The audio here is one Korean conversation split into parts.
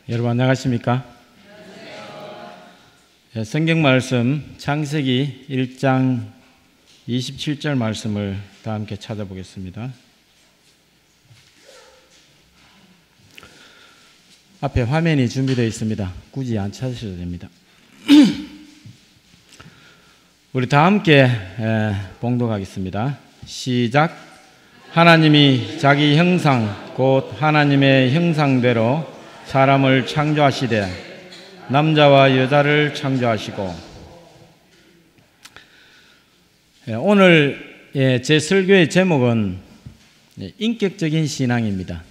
여러분 안녕하십니까? 성경 말씀 창세기 1장 27절 말씀을 다 함께 찾아보겠습니다. 앞에 화면이 준비되어 있습니다. 굳이 안 찾으셔도 됩니다. 우리 다 함께 봉독하겠습니다. 시작. 하나님이 자기 형상 곧 하나님의 형상대로 사람을 창조하시되 남자와 여자를 창조하시고. 오늘 제 설교의 제목은 인격적인 신앙입니다.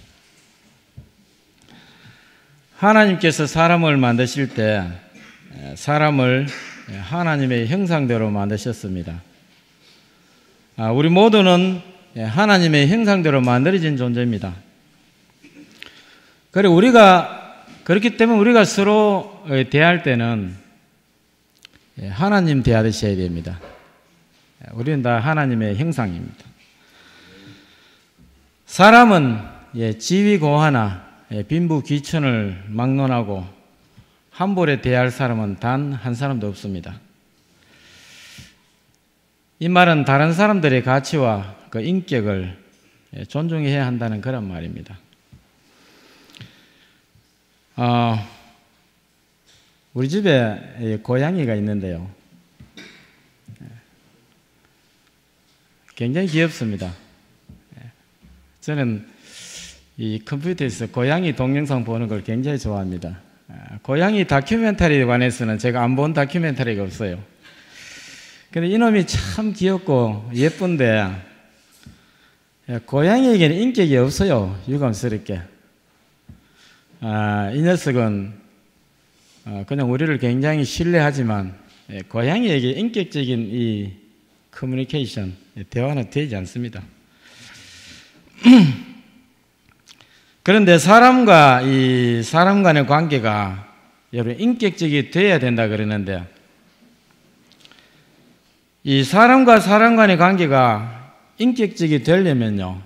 하나님께서 사람을 만드실 때 사람을 하나님의 형상대로 만드셨습니다. 우리 모두는 하나님의 형상대로 만들어진 존재입니다. 그리고 그렇기 때문에 우리가 서로 대할 때는 하나님 대하듯이 해야 됩니다. 우리는 다 하나님의 형상입니다. 사람은 지위고하나 빈부귀천을 막론하고 함부로 대할 사람은 단 한 사람도 없습니다. 이 말은 다른 사람들의 가치와 그 인격을 존중해야 한다는 그런 말입니다. 우리 집에 고양이가 있는데요. 굉장히 귀엽습니다. 저는 이 컴퓨터에서 고양이 동영상 보는 걸 굉장히 좋아합니다. 고양이 다큐멘터리에 관해서는 제가 안 본 다큐멘터리가 없어요. 근데 이놈이 참 귀엽고 예쁜데 고양이에게는 인격이 없어요. 유감스럽게. 이 녀석은 그냥 우리를 굉장히 신뢰하지만 고양이에게 인격적인 이 커뮤니케이션, 대화는 되지 않습니다. 그런데 사람 간의 관계가 여러분 인격적이 돼야 된다 그러는데, 이 사람과 사람 간의 관계가 인격적이 되려면요,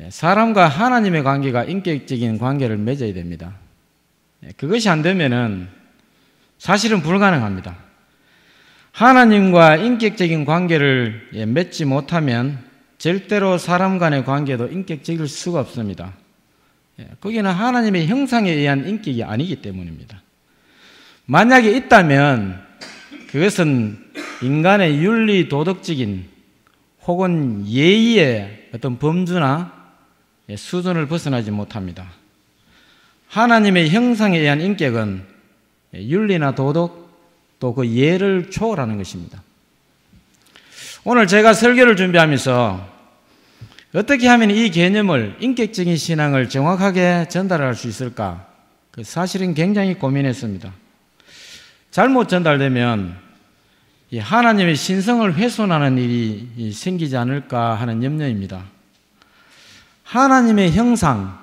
사람과 하나님의 관계가 인격적인 관계를 맺어야 됩니다. 그것이 안 되면은 사실은 불가능합니다. 하나님과 인격적인 관계를 맺지 못하면 절대로 사람 간의 관계도 인격적일 수가 없습니다. 거기는 하나님의 형상에 의한 인격이 아니기 때문입니다. 만약에 있다면 그것은 인간의 윤리 도덕적인 혹은 예의의 어떤 범주나 수준을 벗어나지 못합니다. 하나님의 형상에 의한 인격은 윤리나 도덕 또 그 예를 초월하는 것입니다. 오늘 제가 설교를 준비하면서 어떻게 하면 이 개념을, 인격적인 신앙을 정확하게 전달할 수 있을까? 사실은 굉장히 고민했습니다. 잘못 전달되면 이 하나님의 신성을 훼손하는 일이 생기지 않을까 하는 염려입니다. 하나님의 형상,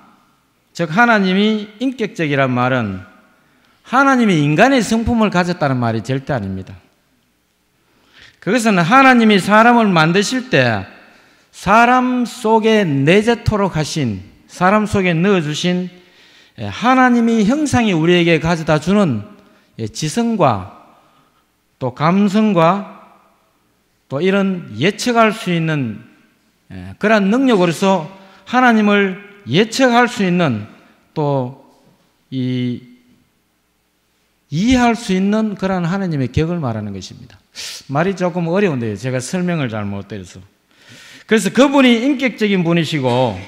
즉 하나님이 인격적이란 말은 하나님이 인간의 성품을 가졌다는 말이 절대 아닙니다. 그것은 하나님이 사람을 만드실 때 사람 속에 내재토록 하신, 사람 속에 넣어주신 하나님이 형상이 우리에게 가져다 주는 지성과 또 감성과 또 이런 예측할 수 있는 그러한 능력으로서 하나님을 예측할 수 있는 또 이해할 수 있는 그러한 하나님의 격을 말하는 것입니다. 말이 조금 어려운데요. 제가 설명을 잘 못 드려서. 그래서 그분이 인격적인 분이시고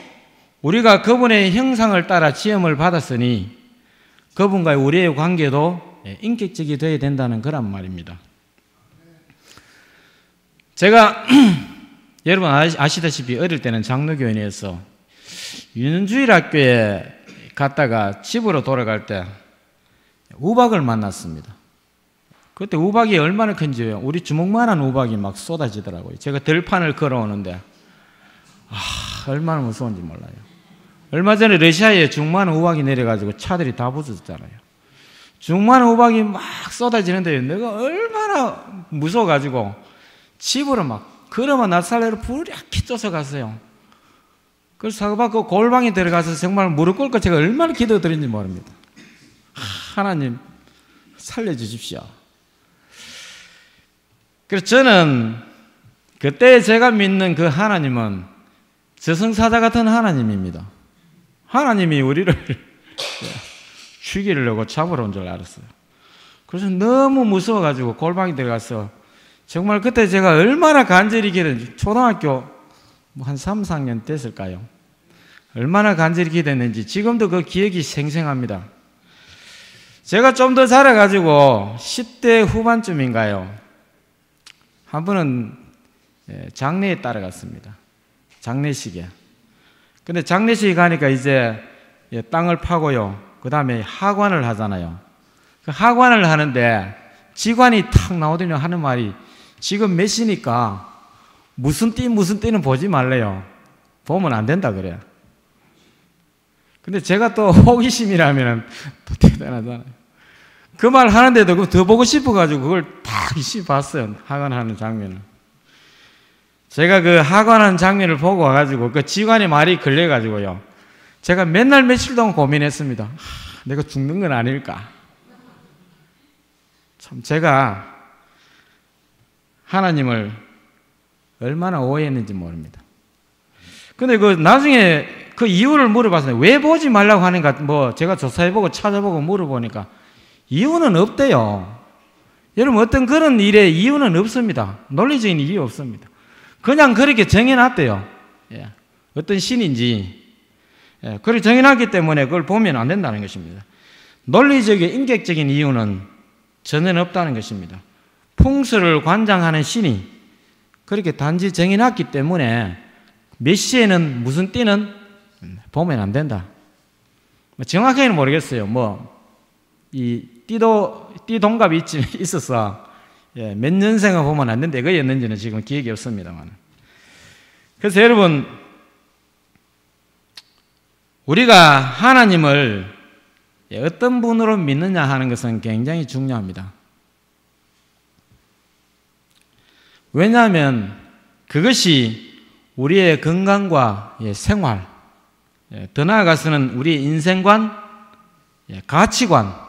우리가 그분의 형상을 따라 지음을 받았으니 그분과의 우리의 관계도 인격적이 되어야 된다는 그런 말입니다. 제가 여러분 아시다시피 어릴 때는 장로교인이어서 유년주일학교에 갔다가 집으로 돌아갈 때 우박을 만났습니다. 그때 우박이 얼마나 큰지요. 우리 주먹만한 우박이 막 쏟아지더라고요. 제가 들판을 걸어오는데 얼마나 무서운지 몰라요. 얼마 전에 러시아에 중만한 우박이 내려가지고 차들이 다 부서졌잖아요. 중만한 우박이 막 쏟아지는데 내가 얼마나 무서워가지고 집으로 막 걸어만 나살레로 부랴키 쫓아갔어요. 그래서 사고받고 골방에 들어가서 정말 무릎 꿇고 제가 얼마나 기도드렸는지 모릅니다. 하나님 살려주십시오. 그래서 저는 그때 제가 믿는 그 하나님은 저승사자 같은 하나님입니다. 하나님이 우리를 죽이려고 잡으러 온 줄 알았어요. 그래서 너무 무서워가지고 골방에 들어가서 정말 그때 제가 얼마나 간절히 기도했는지, 초등학교 한 3, 4학년 됐을까요? 얼마나 간절히 기도했는지 지금도 그 기억이 생생합니다. 제가 좀 더 자라가지고 10대 후반쯤인가요? 한 번은 장례에 따라갔습니다. 장례식에. 근데 장례식에 가니까 이제 땅을 파고요. 그 다음에 하관을 하잖아요. 그 하관을 하는데 직관이 탁 나오더니 하는 말이 지금 몇 시니까 무슨 띠는 보지 말래요. 보면 안 된다 그래요. 근데 제가 또 호기심이라면 또 대단하잖아요. 그 말 하는데도 더 보고 싶어가지고 그걸 딱 봤어요. 하관하는 장면을. 제가 그 하관하는 장면을 보고 와가지고 그 직관의 말이 걸려가지고요. 제가 맨날 며칠 동안 고민했습니다. 내가 죽는 건 아닐까. 참 제가 하나님을 얼마나 오해했는지 모릅니다. 근데 그 나중에 그 이유를 물어봤어요. 왜 보지 말라고 하는가, 뭐 제가 조사해보고 찾아보고 물어보니까 이유는 없대요. 여러분, 어떤 그런 일에 이유는 없습니다. 논리적인 이유 없습니다. 그냥 그렇게 정해놨대요. 예. 어떤 신인지. 예. 그렇게 정해놨기 때문에 그걸 보면 안 된다는 것입니다. 논리적인, 인격적인 이유는 전혀 없다는 것입니다. 풍수를 관장하는 신이 그렇게 단지 정해놨기 때문에 몇 시에는 무슨 띠는 보면 안 된다. 정확하게는 모르겠어요. 이 띠 동갑이 있어서 몇 년생을 보면 안 된다. 그였는지는 지금 기억이 없습니다만. 그래서 여러분, 우리가 하나님을 어떤 분으로 믿느냐 하는 것은 굉장히 중요합니다. 왜냐하면 그것이 우리의 건강과 생활, 더 나아가서는 우리의 인생관, 가치관,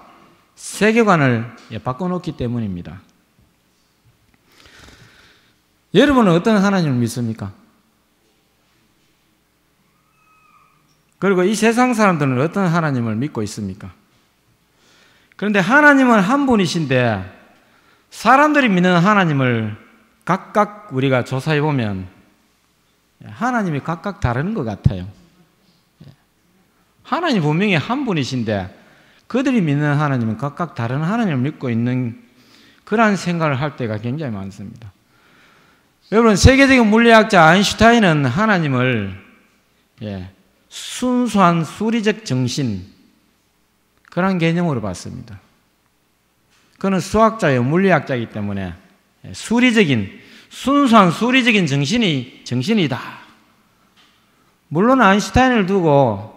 세계관을 바꿔놓기 때문입니다. 여러분은 어떤 하나님을 믿습니까? 그리고 이 세상 사람들은 어떤 하나님을 믿고 있습니까? 그런데 하나님은 한 분이신데 사람들이 믿는 하나님을 각각 우리가 조사해 보면 하나님이 각각 다른 것 같아요. 하나님 분명히 한 분이신데 그들이 믿는 하나님은 각각 다른 하나님을 믿고 있는 그러한 생각을 할 때가 굉장히 많습니다. 여러분, 세계적인 물리학자 아인슈타인은 하나님을 순수한 수리적 정신, 그런 개념으로 봤습니다. 그는 수학자예요. 물리학자이기 때문에 순수한 수리적인 정신이다. 물론 아인슈타인을 두고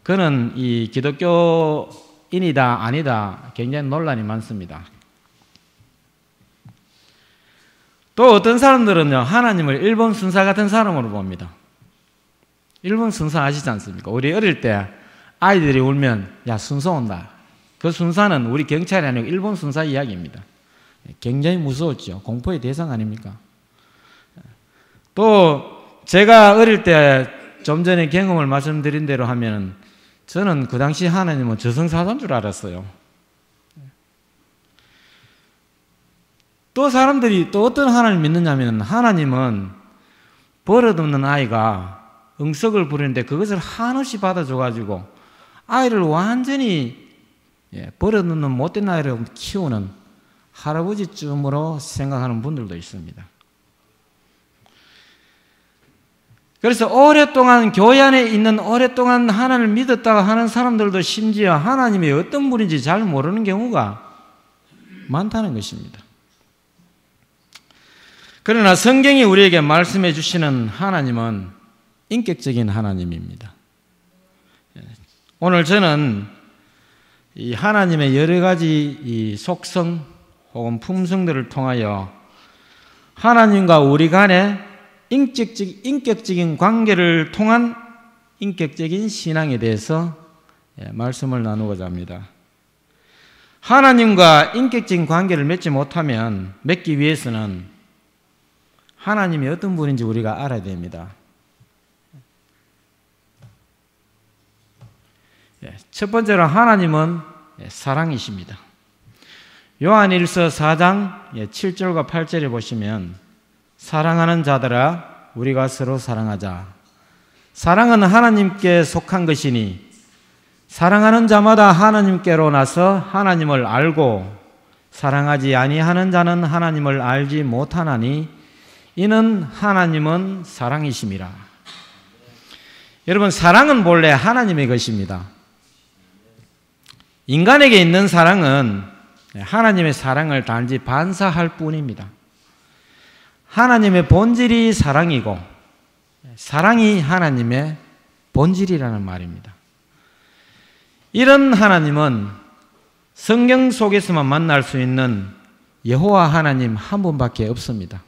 그는 이 기독교인이다 아니다 굉장히 논란이 많습니다. 또 어떤 사람들은요, 하나님을 일본 순사 같은 사람으로 봅니다. 일본 순사 아시지 않습니까? 우리 어릴 때 아이들이 울면 야, 순사 온다. 그 순사는 우리 경찰이 아니고 일본 순사 이야기입니다. 굉장히 무서웠죠. 공포의 대상 아닙니까? 또 제가 어릴 때 좀 전에 경험을 말씀드린 대로 하면 저는 그 당시 하나님은 저승사자인 줄 알았어요. 또 사람들이 또 어떤 하나님을 믿느냐면 하나님은 버릇없는 아이가 응석을 부리는데 그것을 한없이 받아줘가지고 아이를 완전히 버릇없는 못된 아이를 키우는 할아버지쯤으로 생각하는 분들도 있습니다. 그래서 오랫동안 교회 안에 있는 오랫동안 하나님을 믿었다가 하는 사람들도 심지어 하나님이 어떤 분인지 잘 모르는 경우가 많다는 것입니다. 그러나 성경이 우리에게 말씀해 주시는 하나님은 인격적인 하나님입니다. 오늘 저는 이 하나님의 여러 가지 이 속성 혹은 품성들을 통하여 하나님과 우리 간의 인격적인 관계를 통한 인격적인 신앙에 대해서 말씀을 나누고자 합니다. 하나님과 인격적인 관계를 맺기 위해서는 하나님이 어떤 분인지 우리가 알아야 됩니다. 첫 번째로 하나님은 사랑이십니다. 요한일서 4장 7절과 8절에 보시면 사랑하는 자들아 우리가 서로 사랑하자. 사랑은 하나님께 속한 것이니 사랑하는 자마다 하나님께로 나서 하나님을 알고 사랑하지 아니하는 자는 하나님을 알지 못하나니 이는 하나님은 사랑이심이라. 여러분, 사랑은 본래 하나님의 것입니다. 인간에게 있는 사랑은 하나님의 사랑을 단지 반사할 뿐입니다. 하나님의 본질이 사랑이고 사랑이 하나님의 본질이라는 말입니다. 이런 하나님은 성경 속에서만 만날 수 있는 여호와 하나님 한 분밖에 없습니다.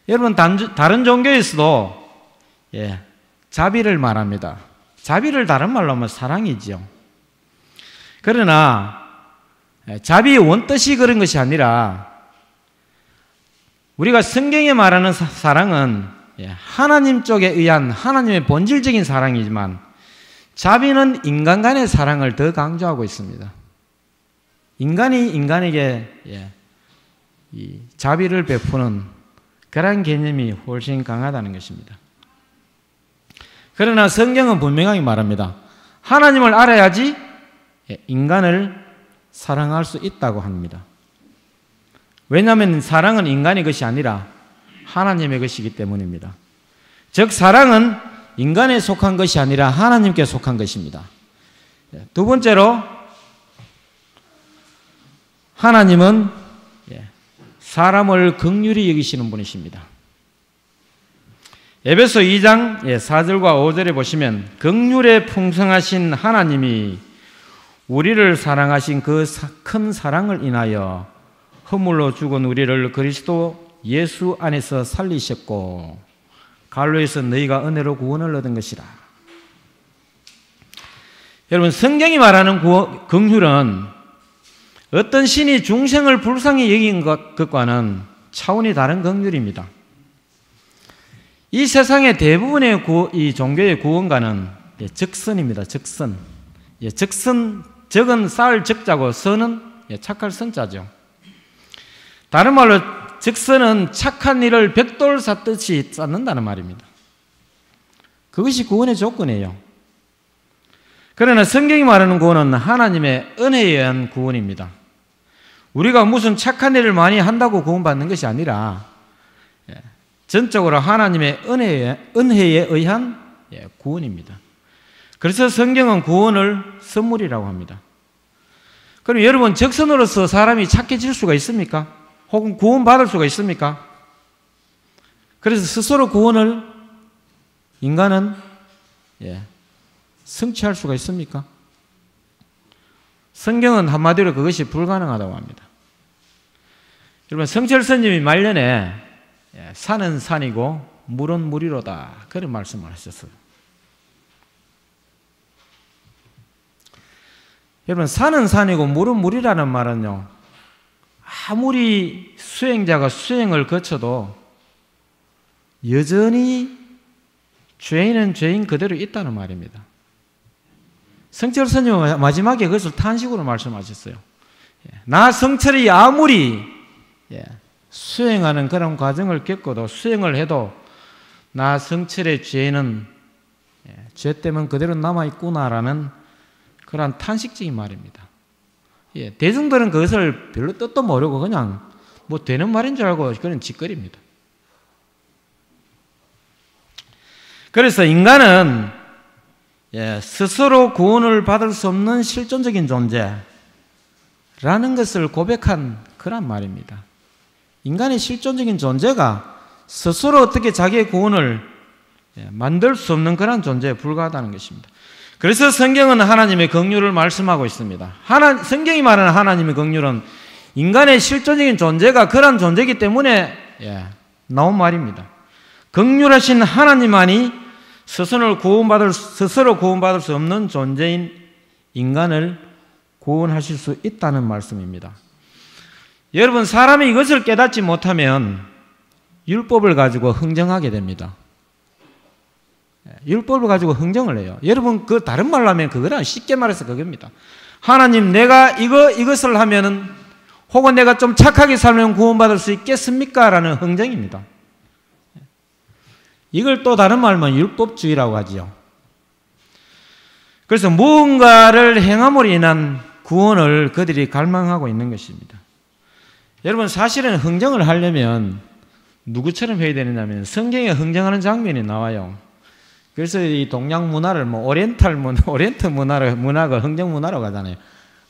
여러분, 다른 종교에서도 자비를 말합니다. 자비를 다른 말로 하면 사랑이죠. 그러나 자비의 원뜻이 그런 것이 아니라 우리가 성경에 말하는 사랑은 하나님 쪽에 의한 하나님의 본질적인 사랑이지만 자비는 인간 간의 사랑을 더 강조하고 있습니다. 인간이 인간에게 이 자비를 베푸는 그런 개념이 훨씬 강하다는 것입니다. 그러나 성경은 분명하게 말합니다. 하나님을 알아야지 인간을 사랑할 수 있다고 합니다. 왜냐하면 사랑은 인간의 것이 아니라 하나님의 것이기 때문입니다. 즉 사랑은 인간에 속한 것이 아니라 하나님께 속한 것입니다. 두 번째로 하나님은 사람을 긍휼히 여기시는 분이십니다. 에베소 2장 4절과 5절에 보시면 긍휼에 풍성하신 하나님이 우리를 사랑하신 그 큰 사랑을 인하여 허물로 죽은 우리를 그리스도 예수 안에서 살리셨고 갈로에서 너희가 은혜로 구원을 얻은 것이라. 여러분, 성경이 말하는 긍휼은 어떤 신이 중생을 불쌍히 여긴 것과는 차원이 다른 긍휼입니다. 이 세상의 대부분의 이 종교의 구원가는 적선입니다. 적선. 적은 쌓을 적자고 선은 착할 선자죠. 다른 말로 적선은 착한 일을 벽돌 쌓듯이 쌓는다는 말입니다. 그것이 구원의 조건이에요. 그러나 성경이 말하는 구원은 하나님의 은혜에 의한 구원입니다. 우리가 무슨 착한 일을 많이 한다고 구원받는 것이 아니라 전적으로 하나님의 은혜에 의한 구원입니다. 그래서 성경은 구원을 선물이라고 합니다. 그럼 여러분, 적선으로서 사람이 착해질 수가 있습니까? 혹은 구원받을 수가 있습니까? 그래서 스스로 구원을 인간은 성취할 수가 있습니까? 성경은 한마디로 그것이 불가능하다고 합니다. 여러분, 성철스님이 말년에 산은 산이고 물은 물이로다 그런 말씀을 하셨어요. 여러분, 산은 산이고 물은 물이라는 말은요, 아무리 수행자가 수행을 거쳐도 여전히 죄인은 죄인 그대로 있다는 말입니다. 성철 스님은 마지막에 그것을 탄식으로 말씀하셨어요. 나 성철이 아무리 수행하는 그런 과정을 겪어도 수행을 해도 나 성철의 죄는 죄 때문에 그대로 남아있구나라는 그런 탄식적인 말입니다. 대중들은 그것을 별로 뜻도 모르고 그냥 뭐 되는 말인 줄 알고 그런 짓거리입니다. 그래서 인간은 스스로 구원을 받을 수 없는 실존적인 존재라는 것을 고백한 그런 말입니다. 인간의 실존적인 존재가 스스로 어떻게 자기의 구원을 만들 수 없는 그런 존재에 불과하다는 것입니다. 그래서 성경은 하나님의 긍휼을 말씀하고 있습니다. 성경이 말하는 하나님의 긍휼은 인간의 실존적인 존재가 그런 존재이기 때문에 나온 말입니다. 긍휼하신 하나님만이 스스로 구원받을 수 없는 존재인 인간을 구원하실 수 있다는 말씀입니다. 여러분, 사람이 이것을 깨닫지 못하면 율법을 가지고 흥정하게 됩니다. 율법을 가지고 흥정을 해요. 여러분, 그 다른 말로 하면 그거랑 쉽게 말해서 그겁니다. 하나님, 내가 이것을 하면은, 혹은 내가 좀 착하게 살면 구원받을 수 있겠습니까? 라는 흥정입니다. 이걸 또 다른 말로 하면 율법주의라고 하지요. 그래서 무언가를 행함으로 인한 구원을 그들이 갈망하고 있는 것입니다. 여러분, 사실은 흥정을 하려면 누구처럼 해야 되느냐면 성경에 흥정하는 장면이 나와요. 그래서 이 동양 문화를 오리엔트 문화가 흥정 문화라고 하잖아요.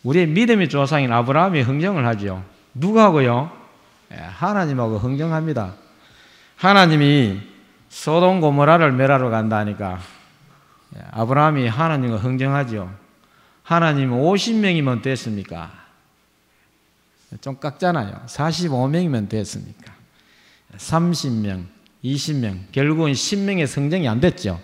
우리의 믿음의 조상인 아브라함이 흥정을 하죠. 누가 하고요? 하나님하고 흥정합니다. 하나님이 소돔 고모라를 멸하러 간다니까 아브라함이 하나님과 흥정하죠. 하나님 50명이면 됐습니까? 좀 깎잖아요. 45명이면 됐습니까? 30명, 20명, 결국은 10명의 성정이 안 됐죠.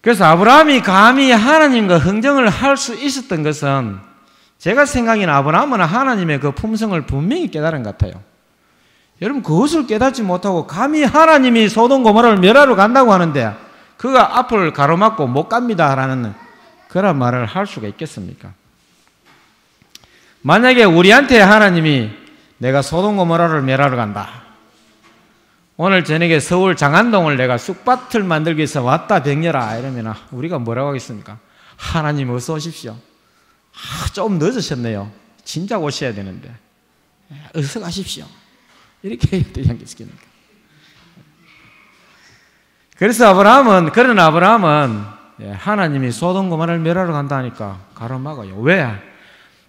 그래서 아브라함이 감히 하나님과 흥정을 할 수 있었던 것은 제가 생각에는 아브라함은 하나님의 그 품성을 분명히 깨달은 것 같아요. 여러분, 그것을 깨닫지 못하고 감히 하나님이 소돔 고모라를 멸하러 간다고 하는데 그가 앞을 가로막고 못 갑니다 라는 그런 말을 할 수가 있겠습니까? 만약에 우리한테 하나님이 내가 소돔 고모라를 멸하러 간다, 오늘 저녁에 서울 장안동을 내가 쑥밭을 만들기 위해서 왔다 병렬아 이러면 우리가 뭐라고 하겠습니까? 하나님 어서 오십시오. 좀 늦으셨네요. 진작 오셔야 되는데 어서 가십시오. 이렇게 해야 되지 않겠습니까? 그래서 그런 아브라함은 하나님이 소돔 고모라를 멸하러 간다니까 가로막아요. 왜?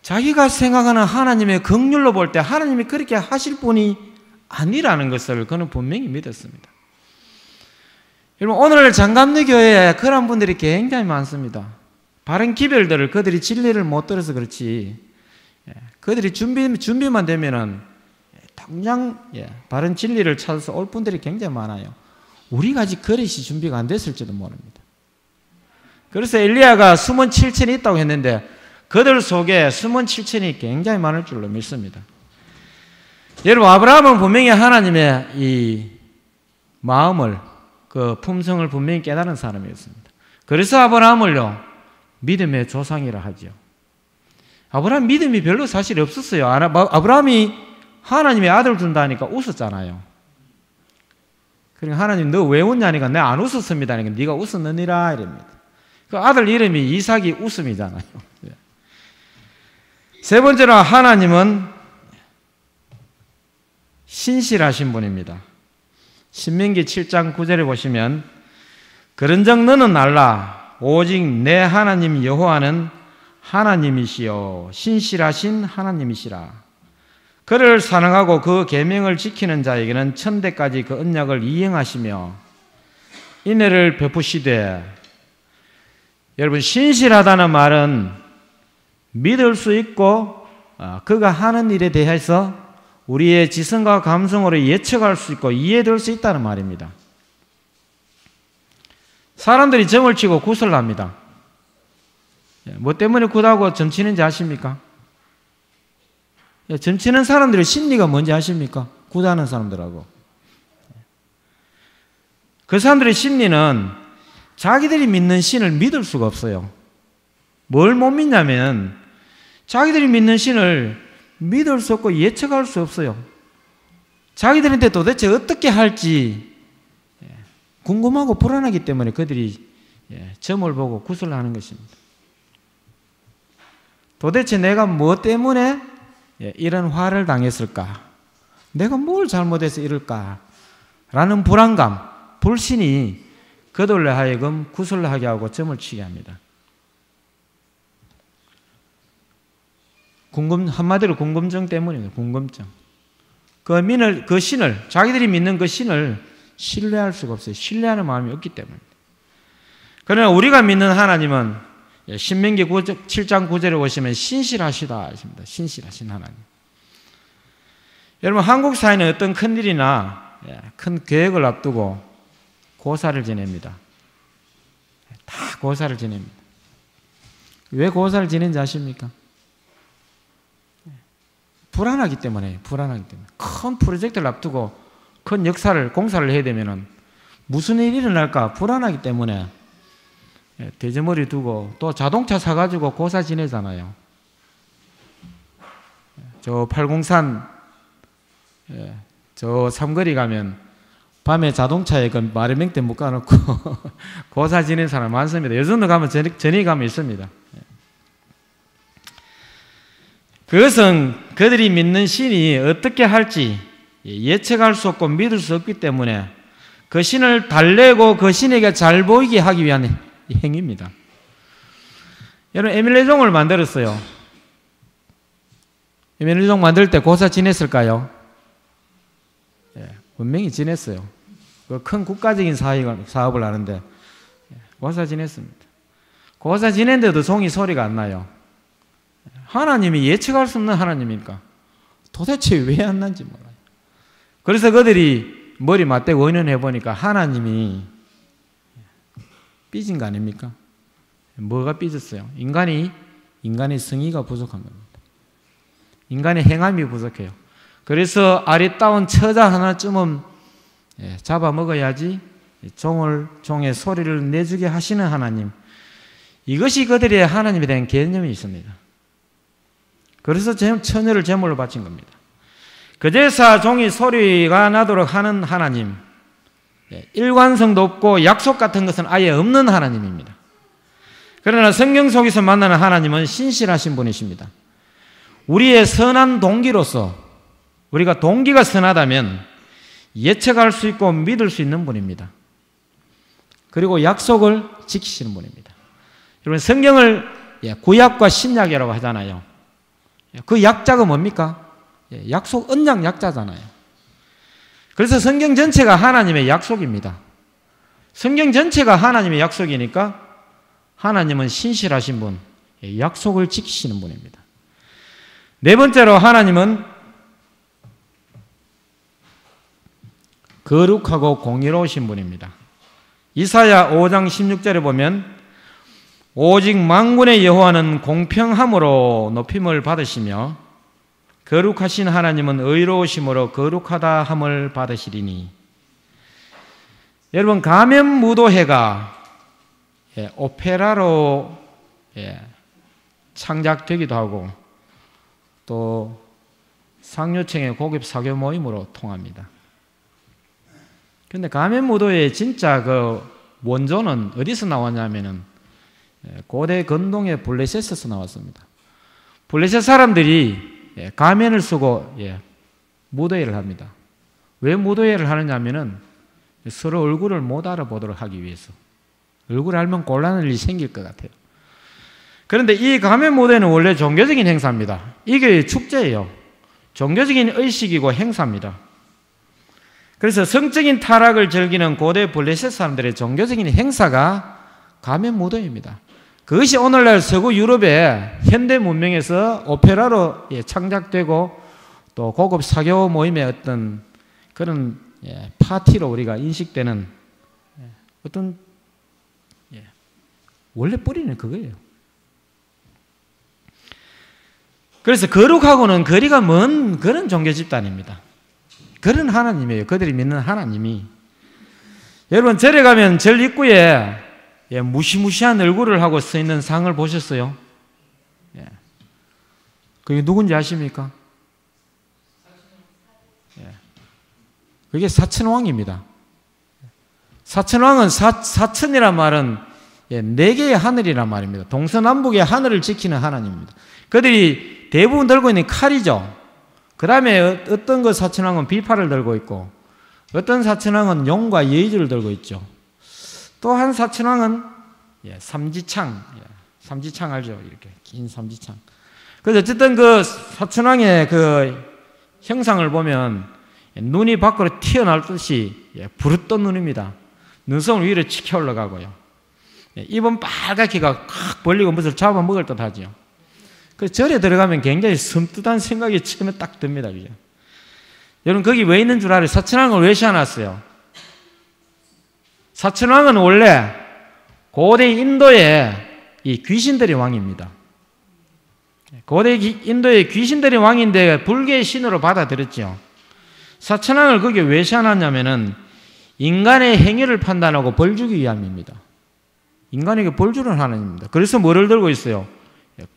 자기가 생각하는 하나님의 긍휼로 볼 때 하나님이 그렇게 하실 분이 아니라는 것을 그는 분명히 믿었습니다. 여러분, 오늘 장감리 교회에 그런 분들이 굉장히 많습니다. 바른 기별들을 그들이 진리를 못 들어서 그렇지, 그들이 준비만 되면은 당장 바른 진리를 찾아서 올 분들이 굉장히 많아요. 우리가 아직 그릇이 준비가 안 됐을지도 모릅니다. 그래서 엘리야가 숨은 7천이 있다고 했는데 그들 속에 숨은 7천이 굉장히 많을 줄로 믿습니다. 여러분, 아브라함은 분명히 하나님의 이 마음을, 그 품성을 분명히 깨달은 사람이었습니다. 그래서 아브라함을요, 믿음의 조상이라 하죠. 아브라함 믿음이 별로 사실 없었어요. 아브라함이 하나님의 아들 준다니까 웃었잖아요. 그러니까 하나님 너 왜 웃냐니까 내가 안 웃었습니다. 그러니까 네가 웃었느니라 이럽니다. 그 아들 이름이 이삭이 웃음이잖아요. 세 번째로 하나님은 신실하신 분입니다. 신명기 7장 9절에 보시면 그런즉 너는 알라 오직 내 하나님 여호와는 하나님이시요 신실하신 하나님이시라. 그를 사랑하고 그 계명을 지키는 자에게는 천대까지 그 언약을 이행하시며 인애를 베푸시되. 여러분, 신실하다는 말은 믿을 수 있고 그가 하는 일에 대해서 우리의 지성과 감성으로 예측할 수 있고 이해될 수 있다는 말입니다. 사람들이 점을 치고 굿을 합니다. 뭐 때문에 굿하고 점 치는지 아십니까? 점 치는 사람들의 심리가 뭔지 아십니까? 굿하는 사람들하고. 그 사람들의 심리는 자기들이 믿는 신을 믿을 수가 없어요. 뭘 못 믿냐면 자기들이 믿는 신을 믿을 수 없고 예측할 수 없어요. 자기들한테 도대체 어떻게 할지 궁금하고 불안하기 때문에 그들이 점을 보고 굿을 하는 것입니다. 도대체 내가 뭐 때문에 이런 화를 당했을까? 내가 뭘 잘못해서 이럴까? 라는 불안감, 불신이 그들로 하여금 굿을 하게 하고 점을 치게 합니다. 한마디로 궁금증 때문입니다. 궁금증. 그 신을, 자기들이 믿는 그 신을 신뢰할 수가 없어요. 신뢰하는 마음이 없기 때문입니다. 그러나 우리가 믿는 하나님은 신명기 7장 9절에 보시면 신실하시다 하십니다. 신실하신 하나님. 여러분, 한국 사회는 어떤 큰일이나 큰 계획을 앞두고 고사를 지냅니다. 다 고사를 지냅니다. 왜 고사를 지낸지 아십니까? 불안하기 때문에, 불안하기 때문에. 큰 프로젝트를 앞두고 큰 공사를 해야 되면은 무슨 일이 일어날까 불안하기 때문에 돼지머리 두고 또 자동차 사가지고 고사 지내잖아요. 저 팔공산, 저 삼거리 가면 밤에 자동차에 그 마르맹대 묶어놓고 고사 지낸 사람 많습니다. 요즘도 가면 전이 가면 있습니다. 그것은 그들이 믿는 신이 어떻게 할지 예측할 수 없고 믿을 수 없기 때문에 그 신을 달래고 그 신에게 잘 보이게 하기 위한 행위입니다. 여러분, 에밀레종을 만들었어요. 에밀레종 만들 때 고사 지냈을까요? 분명히 지냈어요. 그 큰 국가적인 사업을 하는데 고사 지냈습니다. 고사 지낸데도 종이 소리가 안 나요. 하나님이 예측할 수 없는 하나님이니까 도대체 왜 안 난지 몰라요. 그래서 그들이 머리 맞대고 의논해 보니까 하나님이 삐진 거 아닙니까? 뭐가 삐졌어요? 인간의 성의가 부족한 겁니다. 인간의 행함이 부족해요. 그래서 아리따운 처자 하나쯤은 잡아먹어야지 종의 소리를 내주게 하시는 하나님, 이것이 그들의 하나님에 대한 개념이 있습니다. 그래서 처녀를 제물로 바친 겁니다. 그제서 종이 소리가 나도록 하는 하나님, 일관성도 없고 약속 같은 것은 아예 없는 하나님입니다. 그러나 성경 속에서 만나는 하나님은 신실하신 분이십니다. 우리의 선한 동기로서 우리가 동기가 선하다면 예측할 수 있고 믿을 수 있는 분입니다. 그리고 약속을 지키시는 분입니다. 여러분, 성경을 구약과 신약이라고 하잖아요. 그 약자가 뭡니까? 약속, 언약 약자잖아요. 그래서 성경 전체가 하나님의 약속입니다. 성경 전체가 하나님의 약속이니까 하나님은 신실하신 분, 약속을 지키시는 분입니다. 네 번째로 하나님은 거룩하고 공의로우신 분입니다. 이사야 5장 16절에 보면 오직 만군의 여호와는 공평함으로 높임을 받으시며 거룩하신 하나님은 의로우심으로 거룩하다 함을 받으시리니. 여러분, 가면무도회가 오페라로 창작되기도 하고 또 상류층의 고급 사교 모임으로 통합니다. 그런데 가면무도회의 진짜 그 원조는 어디서 나왔냐면은 고대 근동의 블레셋에서 나왔습니다. 블레셋 사람들이 가면을 쓰고 무도회를 합니다. 왜 무도회를 하느냐면은 서로 얼굴을 못 알아보도록 하기 위해서. 얼굴을 알면 곤란한 일이 생길 것 같아요. 그런데 이 가면 무도회는 원래 종교적인 행사입니다. 이게 축제예요. 종교적인 의식이고 행사입니다. 그래서 성적인 타락을 즐기는 고대 블레셋 사람들의 종교적인 행사가 가면 무도회입니다. 그것이 오늘날 서구 유럽의 현대 문명에서 오페라로 창작되고 또 고급 사교 모임의 어떤 그런 파티로 우리가 인식되는 어떤 원래 뿌리는 그거예요. 그래서 거룩하고는 거리가 먼 그런 종교 집단입니다. 그런 하나님이에요. 그들이 믿는 하나님이. 여러분, 절에 가면 절 입구에 무시무시한 얼굴을 하고 서 있는 상을 보셨어요? 그게 누군지 아십니까? 그게 사천왕입니다. 사천왕은 사천이란 말은 네 개의 하늘이란 말입니다. 동서남북의 하늘을 지키는 하나님입니다. 그들이 대부분 들고 있는 칼이죠. 그 다음에 어떤 그 사천왕은 비파를 들고 있고 어떤 사천왕은 용과 예의주를 들고 있죠. 또 한 사천왕은 삼지창, 삼지창 알죠? 이렇게 긴 삼지창. 그래서 어쨌든 그 사천왕의 그 형상을 보면 눈이 밖으로 튀어나올 듯이 부르던 눈입니다. 눈썹을 위로 치켜 올라가고요. 입은 빨갛게 확 벌리고 무엇을 잡아먹을 듯 하죠. 그 절에 들어가면 굉장히 섬뜩한 생각이 처음에 딱 듭니다. 그죠? 여러분, 거기 왜 있는 줄 알아요? 사천왕을 왜 씌워놨어요? 사천왕은 원래 고대 인도의 이 귀신들의 왕입니다. 고대 인도의 귀신들의 왕인데 불교의 신으로 받아들였죠. 사천왕을 거기에 왜 시안하냐면은 인간의 행위를 판단하고 벌 주기 위함입니다. 인간에게 벌 주는 하나님입니다. 그래서 뭐를 들고 있어요?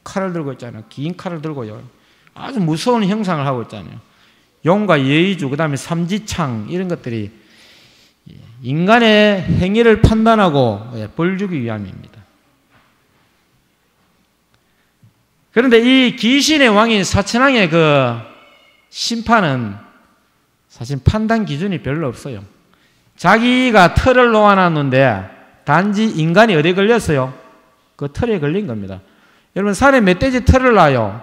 칼을 들고 있잖아요. 긴 칼을 들고요. 아주 무서운 형상을 하고 있잖아요. 용과 예의주, 그 다음에 삼지창 이런 것들이 인간의 행위를 판단하고 벌 주기 위함입니다. 그런데 이 귀신의 왕인 사천왕의 그 심판은 사실 판단 기준이 별로 없어요. 자기가 틀을 놓아놨는데 단지 인간이 어디에 걸렸어요? 그 틀에 걸린 겁니다. 여러분 산에 멧돼지 틀을 놔요.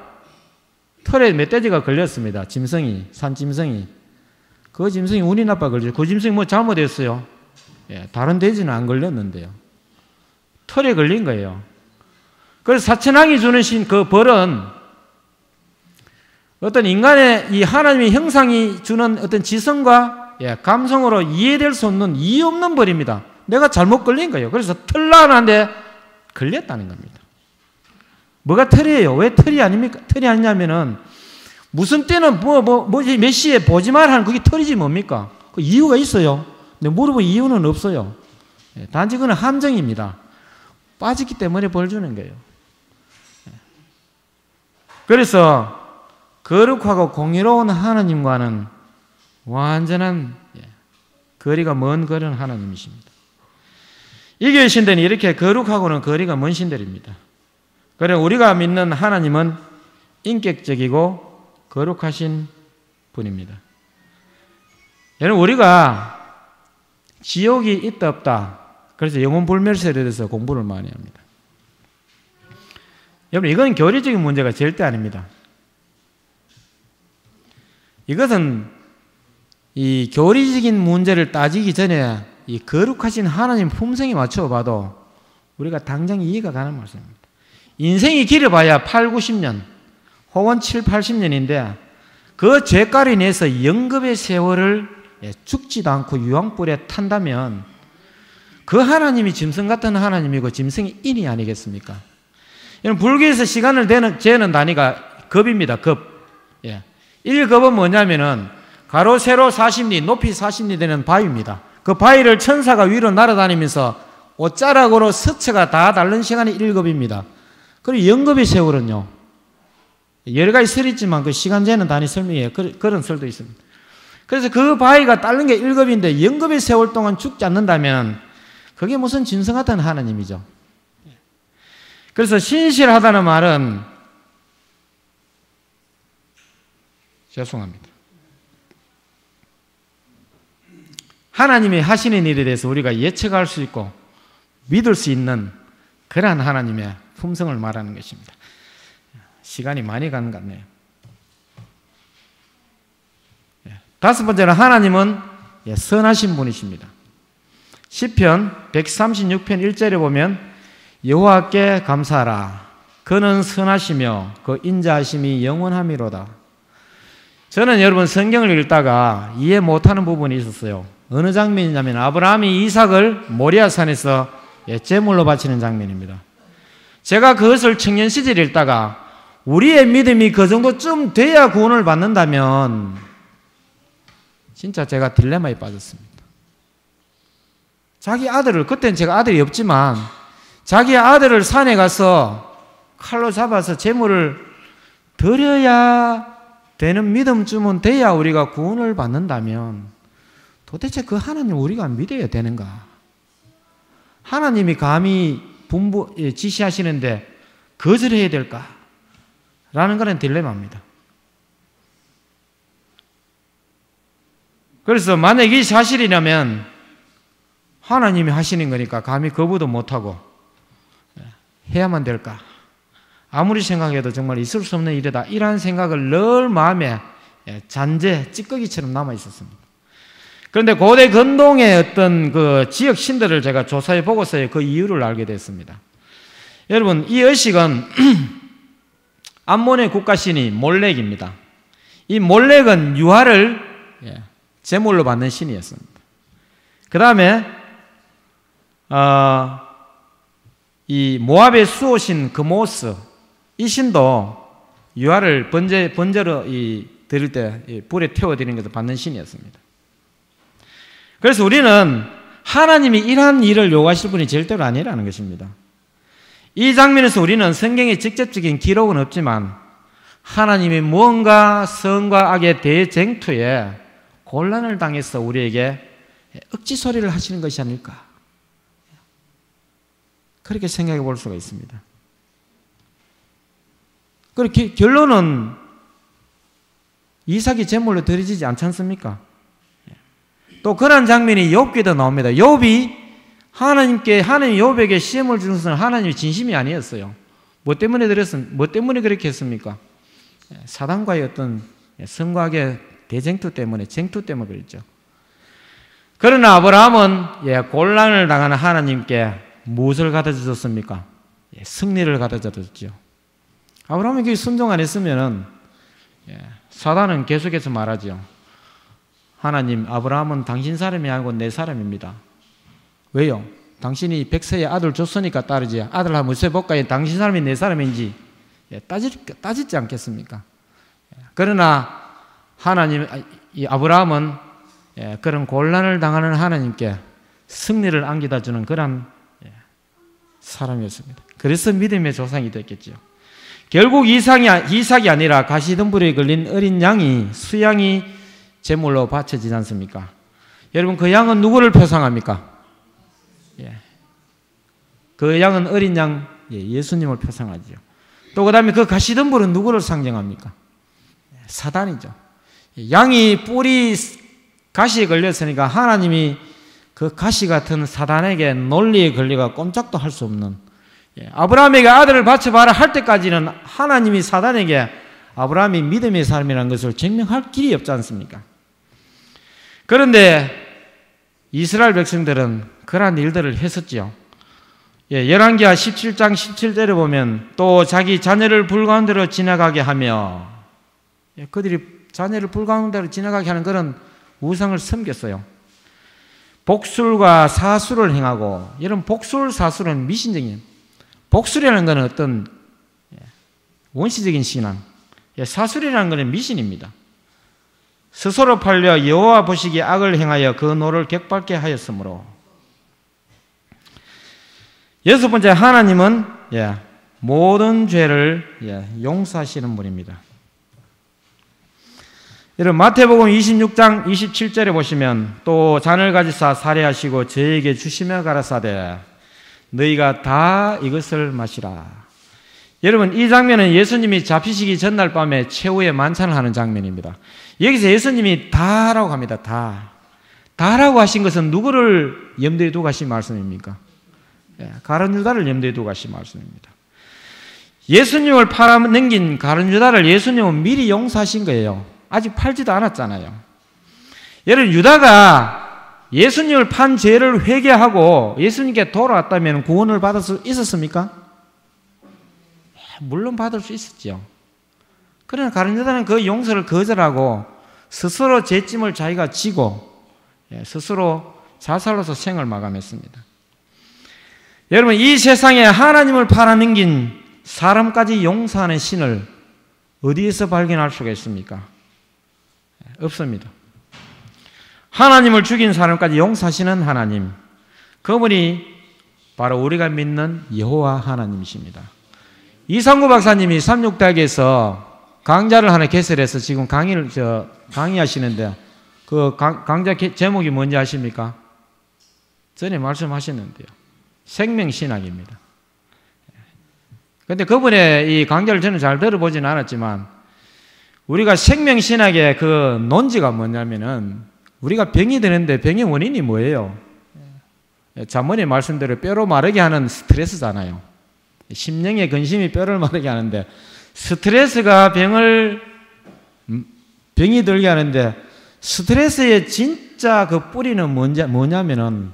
틀에 멧돼지가 걸렸습니다. 짐승이, 산짐승이. 그 짐승이 운이 나빠 걸렸어요. 그 짐승이 뭐 잘못했어요? 예, 다른 돼지는 안 걸렸는데요. 틀에 걸린 거예요. 그래서 사천왕이 주는 그 벌은 어떤 인간의 이 하나님의 형상이 주는 어떤 지성과 감성으로 이해될 수 없는 이유 없는 벌입니다. 내가 잘못 걸린 거예요. 그래서 틀나는데 걸렸다는 겁니다. 뭐가 틀이에요? 왜 틀이 아닙니까? 틀이 아니냐면은 무슨 때는 몇 시에 보지 말라는 그게 틀이지 뭡니까? 그 이유가 있어요. 근데 물어볼 이유는 없어요. 단지 그는 함정입니다. 빠졌기 때문에 벌 주는 거예요. 그래서 거룩하고 공의로운 하나님과는 완전한 거리가 먼 그런 하나님이십니다. 이교의 신들은 이렇게 거룩하고는 거리가 먼 신들입니다. 그래 우리가 믿는 하나님은 인격적이고 거룩하신 분입니다. 여러분 우리가 지옥이 있다 없다 그래서 영혼 불멸세에 대해서 공부를 많이 합니다. 여러분 이건 교리적인 문제가 절대 아닙니다. 이것은 이 교리적인 문제를 따지기 전에 이 거룩하신 하나님 품성에 맞춰 봐도 우리가 당장 이해가 가는 말씀입니다. 인생이 길어봐야 8, 90년 혹은 7, 80년인데 그 죄가로 인해서 영겁의 세월을 죽지도 않고 유황불에 탄다면 그 하나님이 짐승 같은 하나님이고 짐승이 인이 아니겠습니까? 여러분 불교에서 시간을 재는 단위가 겁입니다. 겁. 1겁은 뭐냐면은 가로 세로 40리 높이 40리 되는 바위입니다. 그 바위를 천사가 위로 날아다니면서 옷자락으로 스쳐가 다 닳는 시간이 1겁입니다. 그리고 영겁의 세월은요 여러 가지 설이 있지만 그 시간 재는 단위 설명에 그런 설도 있습니다. 그래서 그 바위가 닳는 게 1겁인데 영겁의 세월 동안 죽지 않는다면 그게 무슨 짐승 같은 하나님이죠. 그래서 신실하다는 말은 죄송합니다. 하나님이 하시는 일에 대해서 우리가 예측할 수 있고 믿을 수 있는 그러한 하나님의 품성을 말하는 것입니다. 시간이 많이 가는 것 같네요. 다섯 번째는 하나님은 선하신 분이십니다. 시편 136편 1절에 보면 여호와께 감사하라. 그는 선하시며 그 인자하심이 영원함이로다. 저는 여러분 성경을 읽다가 이해 못하는 부분이 있었어요. 어느 장면이냐면 아브라함이 이삭을 모리아산에서 제물로 바치는 장면입니다. 제가 그것을 청년 시절에 읽다가 우리의 믿음이 그 정도쯤 돼야 구원을 받는다면 진짜 제가 딜레마에 빠졌습니다. 자기 아들을, 그때는 제가 아들이 없지만 자기 아들을 산에 가서 칼로 잡아서 제물을 드려야 되는 믿음쯤은 돼야 우리가 구원을 받는다면 도대체 그 하나님 우리가 믿어야 되는가? 하나님이 감히 지시하시는데 거절해야 될까? 라는 그런 딜레마입니다. 그래서 만약 이 사실이라면 하나님이 하시는 거니까 감히 거부도 못하고 해야만 될까? 아무리 생각해도 정말 있을 수 없는 일이다. 이러한 생각을 늘 마음에 잔재, 찌꺼기처럼 남아 있었습니다. 그런데 고대 근동의 어떤 그 지역 신들을 제가 조사해 보고서 그 이유를 알게 됐습니다. 여러분, 이 의식은 암몬의 국가신이 몰렉입니다. 이 몰렉은 유화를 제물로 받는 신이었습니다. 그 다음에 이 모압의 수호신 그모스 이 신도 유아를 번제로 드릴 때 불에 태워드리는 것을 받는 신이었습니다. 그래서 우리는 하나님이 이러한 일을 요구하실 분이 절대로 아니라는 것입니다. 이 장면에서 우리는 성경의 직접적인 기록은 없지만 하나님이 무언가 선과 악의 대쟁투에 곤란을 당해서 우리에게 억지 소리를 하시는 것이 아닐까, 그렇게 생각해 볼 수가 있습니다. 그렇게 결론은 이삭이 제물로 드려지지 않지 않습니까? 또 그런 장면이 욥기에도 나옵니다. 욥이 하나님이 욥에게 시험을 주는 것은 하나님의 진심이 아니었어요. 뭐 때문에 그렇게 했습니까? 사단과의 어떤 성과의 대쟁투 때문에, 쟁투 때문에 그랬죠. 그러나 아브라함은 곤란을 당하는 하나님께 무엇을 갖다 주셨습니까? 승리를 갖다 줬죠. 아브라함이 그 순종 안 했으면은 사단은 계속해서 말하죠. 하나님, 아브라함은 당신 사람이 아니고 내 사람입니다. 왜요? 당신이 백세의 아들 줬으니까 따르지. 아들 한번 세볼까? 당신 사람이 내 사람인지 따지지 않겠습니까? 그러나 아브라함은 그런 곤란을 당하는 하나님께 승리를 안겨다 주는 그런 사람이었습니다. 그래서 믿음의 조상이 됐겠죠. 결국 이삭이 아니라 가시덤불에 걸린 어린 양이, 수양이 제물로 바쳐지지 않습니까? 여러분, 그 양은 누구를 표상합니까? 그 양은 어린 양, 예수님을 표상하죠. 또 그 다음에 그 가시덤불은 누구를 상징합니까? 사단이죠. 양이 뿔이 가시에 걸렸으니까 하나님이 그 가시 같은 사단에게 논리에 걸려가 꼼짝도 할 수 없는, 아브라함에게 아들을 바쳐봐라 할 때까지는 하나님이 사단에게 아브라함이 믿음의 사람이라는 것을 증명할 길이 없지 않습니까? 그런데 이스라엘 백성들은 그러한 일들을 했었지요. 열왕기하 17장 17절에 보면 또 자기 자녀를 불 가운데로 지나가게 하며, 그들이 자녀를 불 가운데로 지나가게 하는 그런 우상을 섬겼어요. 복술과 사술을 행하고, 이런 복술, 사술은 미신적인, 복술이라는 것은 어떤 원시적인 신앙, 사술이라는 것은 미신입니다. 스스로 팔려 여호와 보시기에 악을 행하여 그 노를 격밟게 하였으므로. 여섯 번째, 하나님은 모든 죄를 용서하시는 분입니다. 여러분, 마태복음 26장 27절에 보시면 또 잔을 가지사 살해하시고 저에게 주시며 가라사대 너희가 다 이것을 마시라. 여러분, 이 장면은 예수님이 잡히시기 전날 밤에 최후의 만찬을 하는 장면입니다. 여기서 예수님이 다라고 합니다. 다라고 하신 것은 누구를 염두에 두고 하신 말씀입니까? 가룟 유다를 염두에 두고 하신 말씀입니다. 예수님을 팔아넘긴 가룟 유다를 예수님은 미리 용서하신 거예요. 아직 팔지도 않았잖아요. 여러분, 유다가 예수님을 판 죄를 회개하고 예수님께 돌아왔다면 구원을 받을 수 있었습니까? 물론 받을 수 있었죠. 그러나 가룟 유다는 그 용서를 거절하고 스스로 죄짐을 자기가 지고 스스로 자살로서 생을 마감했습니다. 여러분, 이 세상에 하나님을 팔아넘긴 사람까지 용서하는 신을 어디에서 발견할 수가 있습니까? 없습니다. 하나님을 죽인 사람까지 용서하시는 하나님, 그분이 바로 우리가 믿는 여호와 하나님이십니다. 이상구 박사님이 삼육대학에서 강좌를 하나 개설해서 지금 강의하시는데 그 강좌 제목이 뭔지 아십니까? 전에 말씀하셨는데요. 생명신학입니다. 그런데 그분의 이 강좌를 저는 잘 들어보지는 않았지만 우리가 생명신학의 그 논지가 뭐냐면은 우리가 병이 드는데 병의 원인이 뭐예요? 자문의 말씀대로 뼈로 마르게 하는 스트레스잖아요. 심령의 근심이 뼈를 마르게 하는데 스트레스가 병이 들게 하는데 스트레스의 진짜 그 뿌리는 뭐냐면은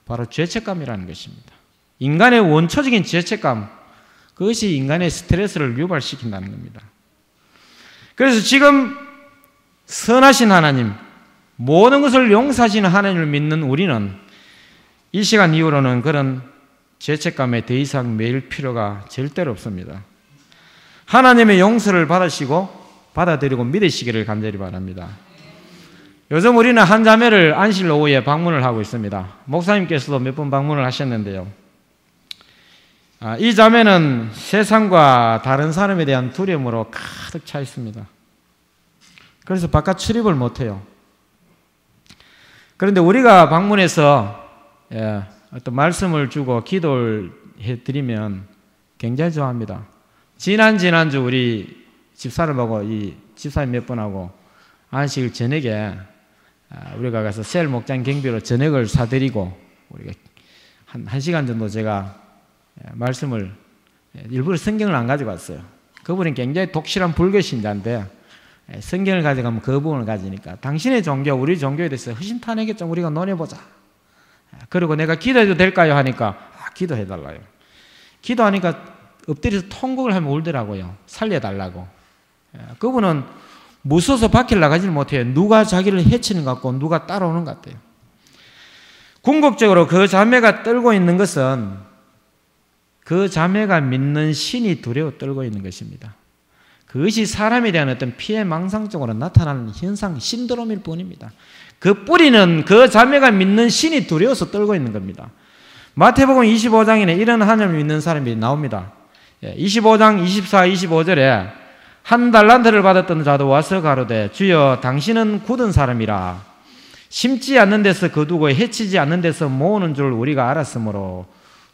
바로 죄책감이라는 것입니다. 인간의 원초적인 죄책감, 그것이 인간의 스트레스를 유발시킨다는 겁니다. 그래서 지금 선하신 하나님, 모든 것을 용서하시는 하나님을 믿는 우리는 이 시간 이후로는 그런 죄책감에 더 이상 매일 필요가 절대로 없습니다. 하나님의 용서를 받아들이고 믿으시기를 간절히 바랍니다. 요즘 우리는 한 자매를 안실 오후에 방문을 하고 있습니다. 목사님께서도 몇 번 방문을 하셨는데요. 이 자매는 세상과 다른 사람에 대한 두려움으로 가득 차 있습니다. 그래서 바깥 출입을 못해요. 그런데 우리가 방문해서 어떤 말씀을 주고 기도를 해드리면 굉장히 좋아합니다. 지난주 우리 집사람하고 이 집사님 몇 분하고 안식일 저녁에 우리가 가서 셀 목장 경비로 저녁을 사드리고 우리가 한 시간 정도 제가 말씀을 일부러 성경을 안 가져갔어요. 그분은 굉장히 독실한 불교 신자인데 성경을 가져가면 그 부분을 가지니까 당신의 종교, 우리 종교에 대해서 허심탄회하게 좀 우리가 논해보자. 그리고 내가 기도해도 될까요? 하니까 기도해달라요. 기도하니까 엎드려서 통곡을 하면 울더라고요. 살려달라고. 그분은 무서워서 밖에 나가지를 못해요. 누가 자기를 해치는 것 같고 누가 따라오는 것 같아요. 궁극적으로 그 자매가 떨고 있는 것은 그 자매가 믿는 신이 두려워 떨고 있는 것입니다. 그것이 사람에 대한 어떤 피해 망상적으로 나타나는 현상, 신드롬일 뿐입니다. 그 뿌리는 그 자매가 믿는 신이 두려워서 떨고 있는 겁니다. 마태복음 25장에는 이런 하나님을 믿는 사람이 나옵니다. 25장 24, 25절에 한 달란트를 받았던 자도 와서 가로되 주여 당신은 굳은 사람이라 심지 않는 데서 거두고 해치지 않는 데서 모으는 줄 우리가 알았으므로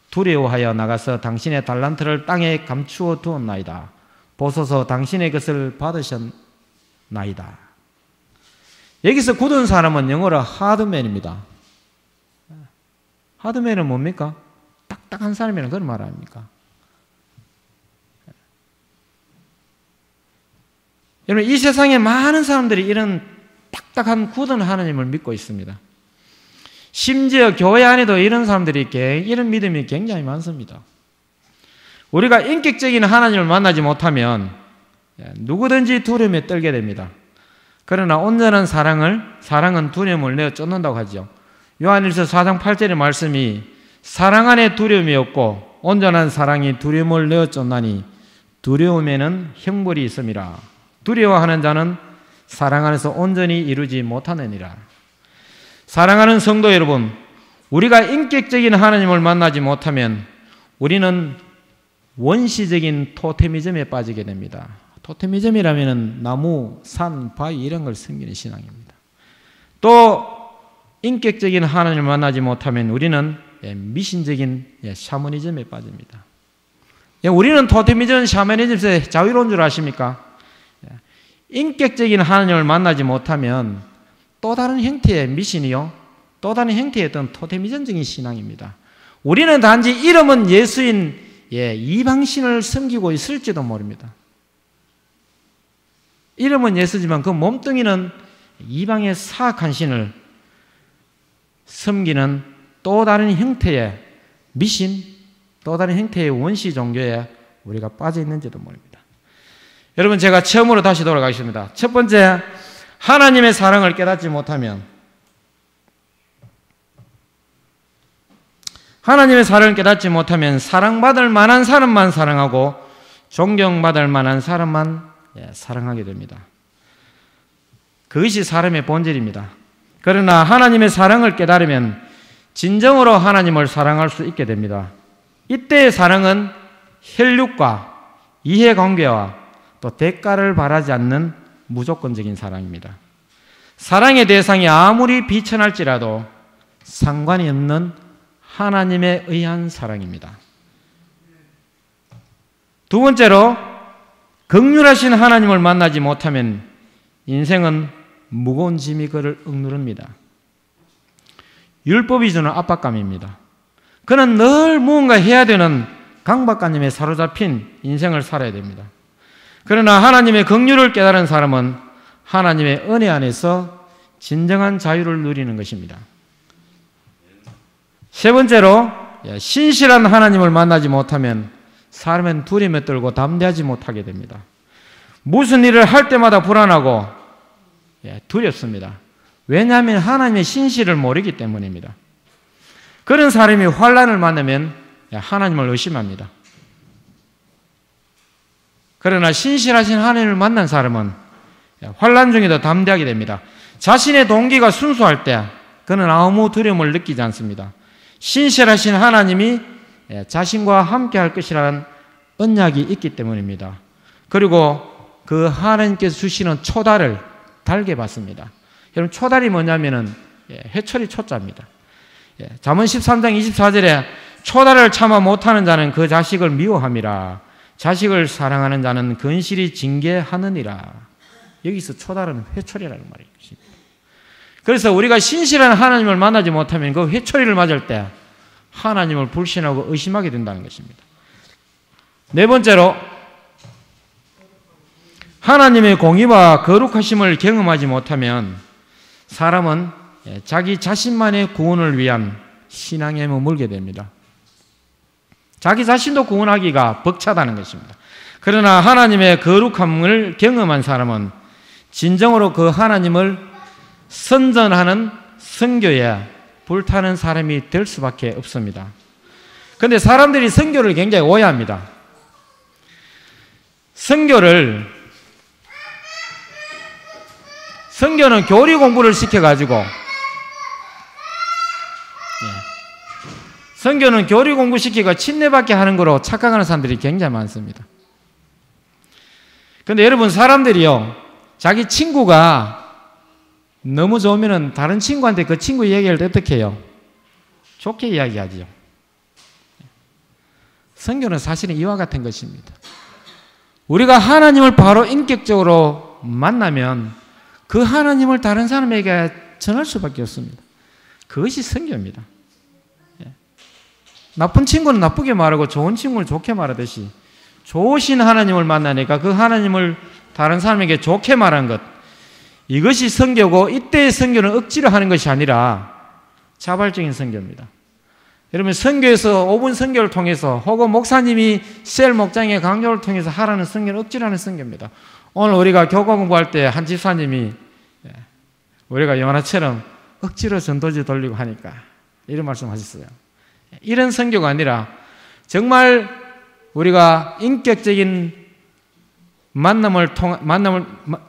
두려워하여 나가서 당신의 달란트를 땅에 감추어 두었나이다. 보소서 당신의 것을 받으셨나이다. 여기서 굳은 사람은 영어로 하드맨입니다. 하드맨은 뭡니까? 딱딱한 사람이라는 그런 말 아닙니까? 여러분, 이 세상에 많은 사람들이 이런 딱딱한 굳은 하나님을 믿고 있습니다. 심지어 교회 안에도 이런 사람들이 이런 믿음이 굉장히 많습니다. 우리가 인격적인 하나님을 만나지 못하면 누구든지 두려움에 떨게 됩니다. 그러나 온전한 사랑은 두려움을 내어 쫓는다고 하죠. 요한일서 4장 8절의 말씀이 사랑 안에 두려움이 없고 온전한 사랑이 두려움을 내어 쫓나니 두려움에는 형벌이 있음이라. 두려워하는 자는 사랑 안에서 온전히 이루지 못하느니라. 사랑하는 성도 여러분, 우리가 인격적인 하나님을 만나지 못하면 우리는 원시적인 토테미즘에 빠지게 됩니다. 토테미즘이라면 나무, 산, 바위 이런 걸 섬기는 신앙입니다. 또 인격적인 하나님을 만나지 못하면 우리는 미신적인 샤머니즘에 빠집니다. 우리는 토테미즘, 샤머니즘에서 자유로운 줄 아십니까? 인격적인 하나님을 만나지 못하면 또 다른 형태의 미신이요, 또 다른 형태의 어떤 토테미즘적인 신앙입니다. 우리는 단지 이름은 예수인 이방신을 섬기고 있을지도 모릅니다. 이름은 예수지만 그 몸뚱이는 이방의 사악한 신을 섬기는 또 다른 형태의 미신, 또 다른 형태의 원시 종교에 우리가 빠져 있는지도 모릅니다. 여러분, 제가 처음으로 다시 돌아가겠습니다. 첫 번째, 하나님의 사랑을 깨닫지 못하면, 하나님의 사랑을 깨닫지 못하면 사랑받을 만한 사람만 사랑하고 존경받을 만한 사람만 사랑하게 됩니다. 그것이 사람의 본질입니다. 그러나 하나님의 사랑을 깨달으면 진정으로 하나님을 사랑할 수 있게 됩니다. 이때의 사랑은 혈육과 이해관계와 또 대가를 바라지 않는 무조건적인 사랑입니다. 사랑의 대상이 아무리 비천할지라도 상관이 없는 하나님에 의한 사랑입니다. 두 번째로, 긍휼하신 하나님을 만나지 못하면 인생은 무거운 짐이 그를 억누릅니다. 율법이 주는 압박감입니다. 그는 늘 무언가 해야 되는 강박관념에 사로잡힌 인생을 살아야 됩니다. 그러나 하나님의 긍휼을 깨달은 사람은 하나님의 은혜 안에서 진정한 자유를 누리는 것입니다. 세 번째로, 신실한 하나님을 만나지 못하면 사람은 두려움에 떨고 담대하지 못하게 됩니다. 무슨 일을 할 때마다 불안하고 두렵습니다. 왜냐하면 하나님의 신실을 모르기 때문입니다. 그런 사람이 환난을 만나면 하나님을 의심합니다. 그러나 신실하신 하나님을 만난 사람은 환난 중에도 담대하게 됩니다. 자신의 동기가 순수할 때 그는 아무 두려움을 느끼지 않습니다. 신실하신 하나님이 자신과 함께 할 것이라는 언약이 있기 때문입니다. 그리고 그 하나님께서 주시는 초달을 달게 받습니다. 여러분, 초달이 뭐냐면은 회초리 초자입니다. 잠언 13장 24절에 초달을 참아 못하는 자는 그 자식을 미워함이라. 자식을 사랑하는 자는 근실히 징계하느니라. 여기서 초달은 회초리라는 말입니다. 그래서 우리가 신실한 하나님을 만나지 못하면 그 회초리를 맞을 때 하나님을 불신하고 의심하게 된다는 것입니다. 네 번째로, 하나님의 공의와 거룩하심을 경험하지 못하면 사람은 자기 자신만의 구원을 위한 신앙에 머물게 됩니다. 자기 자신도 구원하기가 벅차다는 것입니다. 그러나 하나님의 거룩함을 경험한 사람은 진정으로 그 하나님을 선전하는 선교에 불타는 사람이 될 수밖에 없습니다. 그런데 사람들이 선교를 굉장히 오해합니다. 선교는 교리 공부를 시켜가지고, 선교는 교리 공부 시키고 침례받게 하는 거로 착각하는 사람들이 굉장히 많습니다. 그런데 여러분, 사람들이요, 자기 친구가 너무 좋으면 다른 친구한테 그 친구 이야기를 어떻게 해요? 좋게 이야기하지요. 선교는 사실은 이와 같은 것입니다. 우리가 하나님을 바로 인격적으로 만나면 그 하나님을 다른 사람에게 전할 수밖에 없습니다. 그것이 선교입니다. 나쁜 친구는 나쁘게 말하고 좋은 친구는 좋게 말하듯이 좋으신 하나님을 만나니까 그 하나님을 다른 사람에게 좋게 말한 것, 이것이 선교고, 이때의 선교는 억지로 하는 것이 아니라 자발적인 선교입니다. 여러분, 선교에서 5분 선교를 통해서 혹은 목사님이 셀 목장의 강조를 통해서 하라는 선교는 억지로 하는 선교입니다. 오늘 우리가 교과 공부할 때 한 집사님이 우리가 영화처럼 억지로 전도지 돌리고 하니까 이런 말씀하셨어요. 이런 선교가 아니라 정말 우리가 인격적인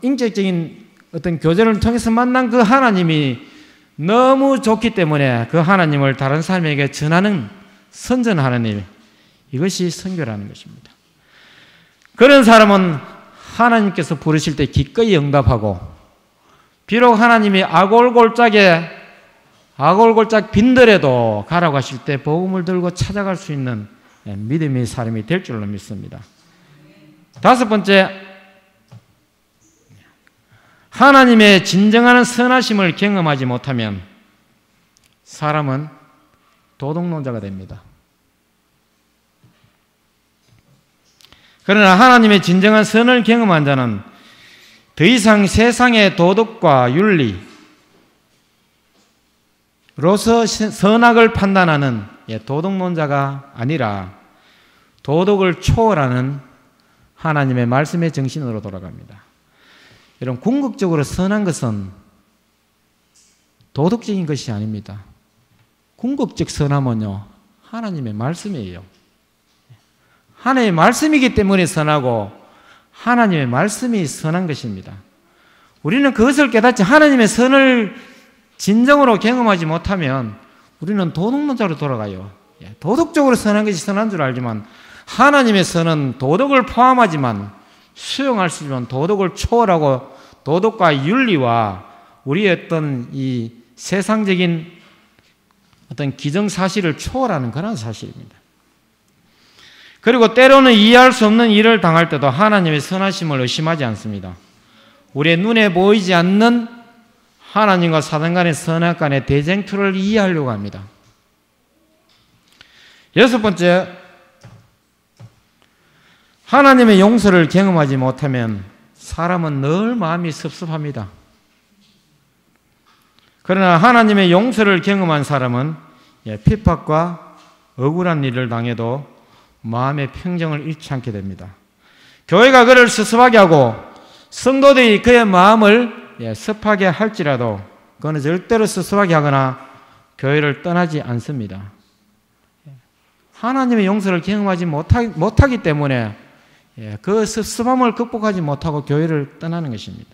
인격적인 어떤 교제를 통해서 만난 그 하나님이 너무 좋기 때문에 그 하나님을 다른 사람에게 전하는, 선전하는 일, 이것이 선교라는 것입니다. 그런 사람은 하나님께서 부르실 때 기꺼이 응답하고, 비록 하나님이 아골골짝 빈들에도 가라고 하실 때 복음을 들고 찾아갈 수 있는 믿음의 사람이 될 줄로 믿습니다. 다섯 번째, 하나님의 진정한 선하심을 경험하지 못하면 사람은 도둑놈자가 됩니다. 그러나 하나님의 진정한 선을 경험한 자는 더 이상 세상의 도덕과 윤리로서 선악을 판단하는 도덕론자가 아니라 도덕을 초월하는 하나님의 말씀의 정신으로 돌아갑니다. 여러분, 궁극적으로 선한 것은 도덕적인 것이 아닙니다. 궁극적 선함은요, 하나님의 말씀이에요. 하나님의 말씀이기 때문에 선하고 하나님의 말씀이 선한 것입니다. 우리는 그것을 깨닫지 하나님의 선을 진정으로 경험하지 못하면 우리는 도덕론자로 돌아가요. 도덕적으로 선한 것이 선한 줄 알지만 하나님의 선은 도덕을 포함하지만 수용할 수 있는 도덕을 초월하고 도덕과 윤리와 우리의 어떤 이 세상적인 어떤 기정사실을 초월하는 그런 사실입니다. 그리고 때로는 이해할 수 없는 일을 당할 때도 하나님의 선하심을 의심하지 않습니다. 우리의 눈에 보이지 않는 하나님과 사단 간의 선악 간의 대쟁투를 이해하려고 합니다. 여섯 번째, 하나님의 용서를 경험하지 못하면 사람은 늘 마음이 섭섭합니다. 그러나 하나님의 용서를 경험한 사람은 핍박과 억울한 일을 당해도 마음의 평정을 잃지 않게 됩니다. 교회가 그를 섭섭하게 하고 성도들이 그의 마음을 섭하게 할지라도 그는 절대로 섭섭하게 하거나 교회를 떠나지 않습니다. 하나님의 용서를 경험하지 못하기 때문에 그 섭섭함을 극복하지 못하고 교회를 떠나는 것입니다.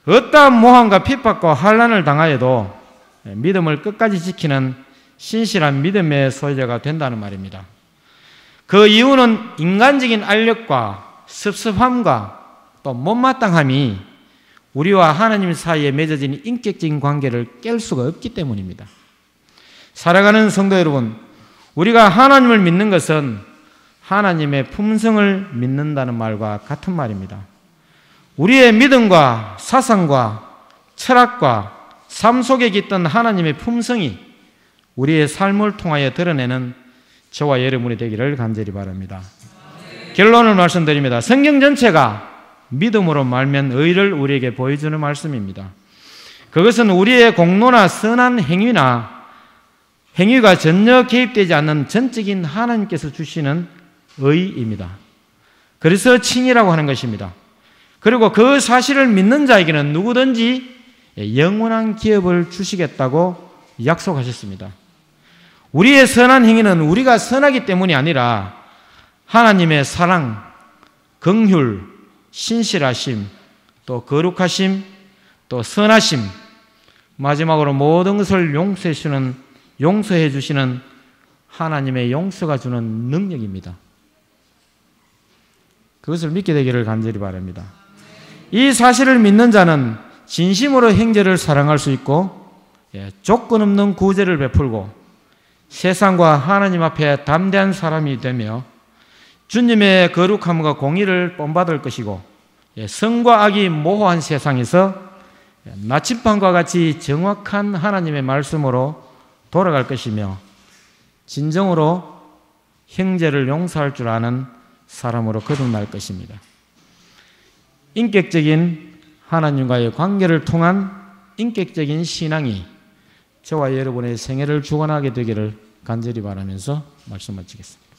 어떠한 모함과 핍박과 환난을 당하여도 믿음을 끝까지 지키는 신실한 믿음의 소유자가 된다는 말입니다. 그 이유는 인간적인 알력과 섭섭함과 또 못마땅함이 우리와 하나님 사이에 맺어진 인격적인 관계를 깰 수가 없기 때문입니다. 살아가는 성도 여러분, 우리가 하나님을 믿는 것은 하나님의 품성을 믿는다는 말과 같은 말입니다. 우리의 믿음과 사상과 철학과 삶 속에 깃든 하나님의 품성이 우리의 삶을 통하여 드러내는 저와 여러분이 되기를 간절히 바랍니다. 결론을 말씀드립니다. 성경 전체가 믿음으로 말면 의를 우리에게 보여주는 말씀입니다. 그것은 우리의 공로나 선한 행위가 전혀 개입되지 않는 전적인 하나님께서 주시는 의입니다. 그래서 칭이라고 하는 것입니다. 그리고 그 사실을 믿는 자에게는 누구든지 영원한 기업을 주시겠다고 약속하셨습니다. 우리의 선한 행위는 우리가 선하기 때문이 아니라 하나님의 사랑, 긍휼, 신실하심, 또 거룩하심, 또 선하심, 마지막으로 모든 것을 용서해 주시는 하나님의 용서가 주는 능력입니다. 그것을 믿게 되기를 간절히 바랍니다. 이 사실을 믿는 자는 진심으로 형제를 사랑할 수 있고 조건 없는 구제를 베풀고 세상과 하나님 앞에 담대한 사람이 되며 주님의 거룩함과 공의를 본받을 것이고 성과 악이 모호한 세상에서 나침반과 같이 정확한 하나님의 말씀으로 돌아갈 것이며 진정으로 형제를 용서할 줄 아는 사람으로 거듭날 것입니다. 인격적인 하나님과의 관계를 통한 인격적인 신앙이 저와 여러분의 생애를 주관하게 되기를 간절히 바라면서 말씀 마치겠습니다.